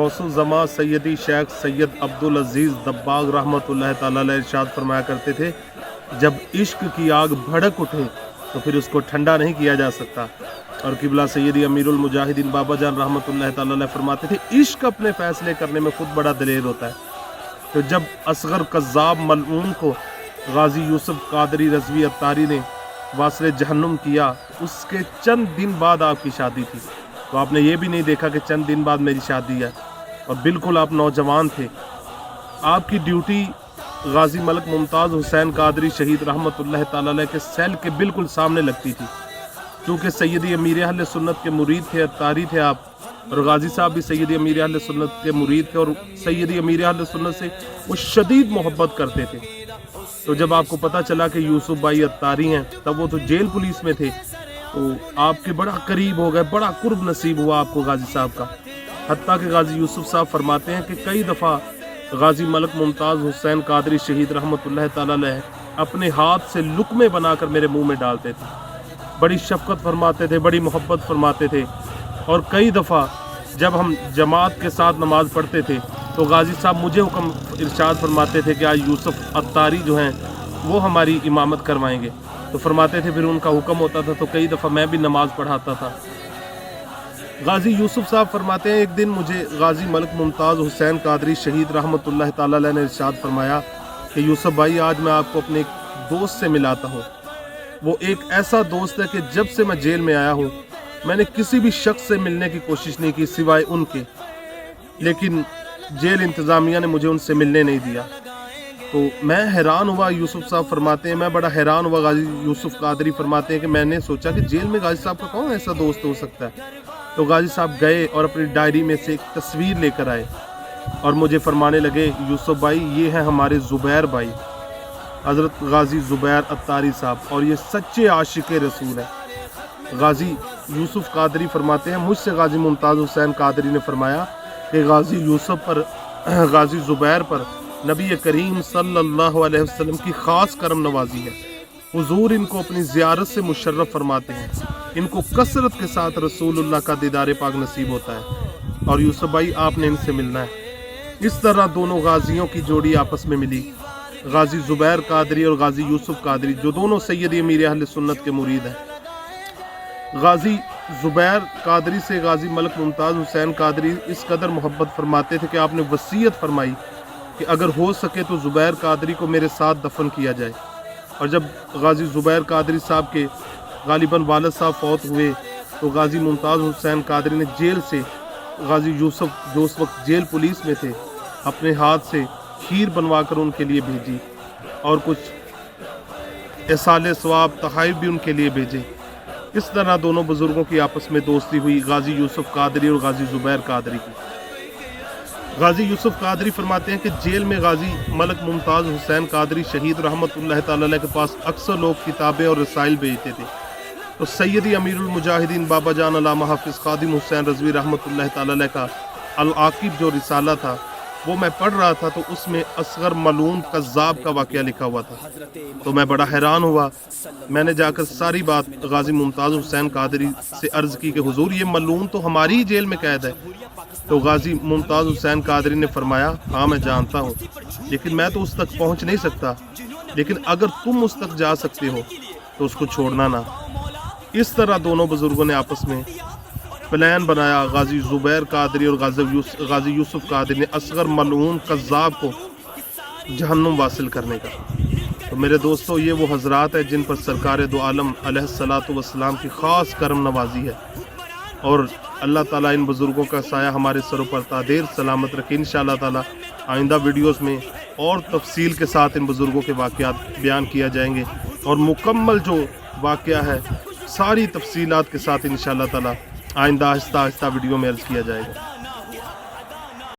गौसुज़्ज़मा सैयदी शेख सैयद अब्दुल अजीज़ दब्बाग रहमतुल्लाह ताला अलैह इरशाद फरमाया करते थे, जब इश्क की आग भड़क उठे तो फिर उसको ठंडा नहीं किया जा सकता। और किबला सैयदी अमीरुल मुजाहिदीन बाबा जान रहमतुल्लाह ताला अलैह फरमाते थे, इश्क अपने फ़ैसले करने में खुद बड़ा दलेर होता है। तो जब असगर कज़्ज़ाब मलऊन को गाजी यूसुफ कादरी रज़वी अत्तारी ने वासिले जहन्नुम किया, उसके चंद दिन बाद आपकी शादी थी। तो आपने ये भी नहीं देखा कि चंद दिन बाद मेरी शादी है, और बिल्कुल आप नौजवान थे। आपकी ड्यूटी गाजी मलक मुमताज़ हुसैन कादरी शहीद रहमतुल्लाह ताला अलैह के सेल के बिल्कुल सामने लगती थी। क्योंकि सैयदी अमीर अहले सुन्नत के मुरीद थे, अत्तारी थे आप, और गाजी साहब भी सैयदी अमीर अहले सुन्नत के मुरीद थे, और सैयदी अमीर अहले सुन्नत से वो शदीद मोहब्बत करते थे। तो जब आपको पता चला कि यूसुफ भाई अत्तारी हैं, तब वो तो जेल पुलिस में थे, तो आपके बड़ा करीब हो गए, बड़ा कुर्ब नसीब हुआ आपको गाजी साहब का। हत्ता कि गाजी यूसुफ साहब फरमाते हैं कि कई दफ़ा गाजी मलक मुमताज़ हुसैन कादरी शहीद रहमतुल्लाह ताला अलैह अपने हाथ से लुकमे बनाकर मेरे मुंह में डालते थे। बड़ी शफ़क़त फरमाते थे, बड़ी मोहब्बत फरमाते थे। और कई दफ़ा जब हम जमात के साथ नमाज़ पढ़ते थे तो गाजी साहब मुझे हुक्म इरशाद फरमाते थे कि आज यूसुफ अत्तारी जो हैं वो हमारी इमामत करवाएंगे। तो फरमाते थे, फिर उनका हुक्म होता था तो कई दफ़ा मैं भी नमाज़ पढ़ाता था। गाजी यूसुफ साहब फरमाते हैं, एक दिन मुझे गाजी मलक मुमताज़ हुसैन कादरी शहीद रहमतुल्लाह ताला अलैह ने इरशाद फरमाया कि यूसुफ भाई, आज मैं आपको अपने एक दोस्त से मिलाता हूँ। वो एक ऐसा दोस्त है कि जब से मैं जेल में आया हूँ मैंने किसी भी शख्स से मिलने की कोशिश नहीं की सिवाय उनके, लेकिन जेल इंतज़ामिया ने मुझे उनसे मिलने नहीं दिया। तो मैं हैरान हुआ। यूसुफ साहब फरमाते हैं, मैं बड़ा हैरान हुआ। गाजी यूसुफ कादरी फरमाते हैं कि मैंने सोचा कि जेल में गाजी साहब का कौन ऐसा दोस्त हो सकता है। तो गाजी साहब गए और अपनी डायरी में से एक तस्वीर लेकर आए और मुझे फरमाने लगे, यूसुफ भाई, ये हैं हमारे ज़ुबैर भाई, हज़रत गाजी ज़ुबैर अत्तारी साहब, और ये सच्चे आशिक रसूल है। गाजी यूसुफ कादरी फरमाते हैं, मुझसे गाजी मुमताज़ हुसैन कादरी ने फरमाया कि गाजी यूसुफ पर, गाजी ज़ुबैर पर नबी करीम सल्लल्लाहु अलैहि वसल्लम की ख़ास करम नवाजी है। हुजूर इनको अपनी ज़ियारत से मुशर्रफ फरमाते हैं, इनको कसरत के साथ रसूलुल्लाह का दीदार पाक नसीब होता है, और यूसुफ भाई आपने इनसे मिलना है। इस तरह दोनों गाजियों की जोड़ी आपस में मिली, गाजी ज़ुबैर कादरी और गाजी यूसुफ कादरी, जो दोनों सैयद अमीर अहले सुन्नत के मुरीद हैं। गाजी ज़ुबैर कादरी से गाजी मलक मुमताज़ हुसैन कादरी इस कदर मोहब्बत फरमाते थे कि आपने वसीयत फरमाई कि अगर हो सके तो ज़ुबैर कादरी को मेरे साथ दफन किया जाए। और जब गाजी ज़ुबैर कादरी साहब के गालिबन वालिद साहब फौत हुए तो गाजी मुमताज़ हुसैन कादरी ने जेल से गाजी यूसुफ, जो उस वक्त जेल पुलिस में थे, अपने हाथ से खीर बनवा कर उनके लिए भेजी और कुछ एसाले सवाब तहाइफ भी उनके लिए भेजे। इस तरह दोनों बुज़ुर्गों की आपस में दोस्ती हुई, गाजी यूसुफ कादरी और गाजी ज़ुबैर कादरी की। गाजी यूसुफ कादरी फरमाते हैं कि जेल में गाजी मलक मुमताज़ हुसैन कादरी शहीद रहमतुल्लाह ताला अलैह के पास अक्सर लोग किताबें और रसाइल भेजते थे। तो सैयदी अमीरुल मुजाहिदीन बाबा जान अल्लामा हाफिज़ ख़ादिम हुसैन रज़वी रहमतुल्लाह ताला अलैह का अल आकिब जो रिसाला था वो मैं पढ़ रहा था, तो उसमें असगर मलून कज़्ज़ाब का वाक़या लिखा हुआ था। तो मैं बड़ा हैरान हुआ। मैंने जाकर सारी बात गाजी मुमताज़ हुसैन कादरी से अर्ज़ की कि हुजूर, ये मलून तो हमारी ही जेल में कैद है। तो गाजी मुमताज़ हुसैन कादरी ने फरमाया, हाँ मैं जानता हूँ, लेकिन मैं तो उस तक पहुँच नहीं सकता, लेकिन अगर तुम उस तक जा सकते हो तो उसको छोड़ना ना। इस तरह दोनों बुज़ुर्गों ने आपस में प्लान बनाया। गाजी ज़ुबैर कादरी और गाजी यूसुफ कादरी ने असगर मलऊन कज़्ज़ाब को जहन्नुम वासिल करने का। तो मेरे दोस्तों, ये वो हज़रात हैं जिन पर सरकार दो आलम अलैहिस्सलातु वस्सलाम की ख़ास करम नवाजी है, और अल्लाह ताला इन बुज़ुर्गों का साया हमारे सरों पर तादेर सलामत रखे। इंशाअल्लाह ताला आइंदा वीडियोस में और तफसील के साथ इन बुज़ुर्गों के वाक़यात बयान किया जाएंगे, और मुकम्मल जो वाक़या है सारी तफसीलात के साथ इंशाअल्लाह ताला आइंदा आहिस्ता आहिस्ता वीडियो में अर्ज़ किया जाएगा।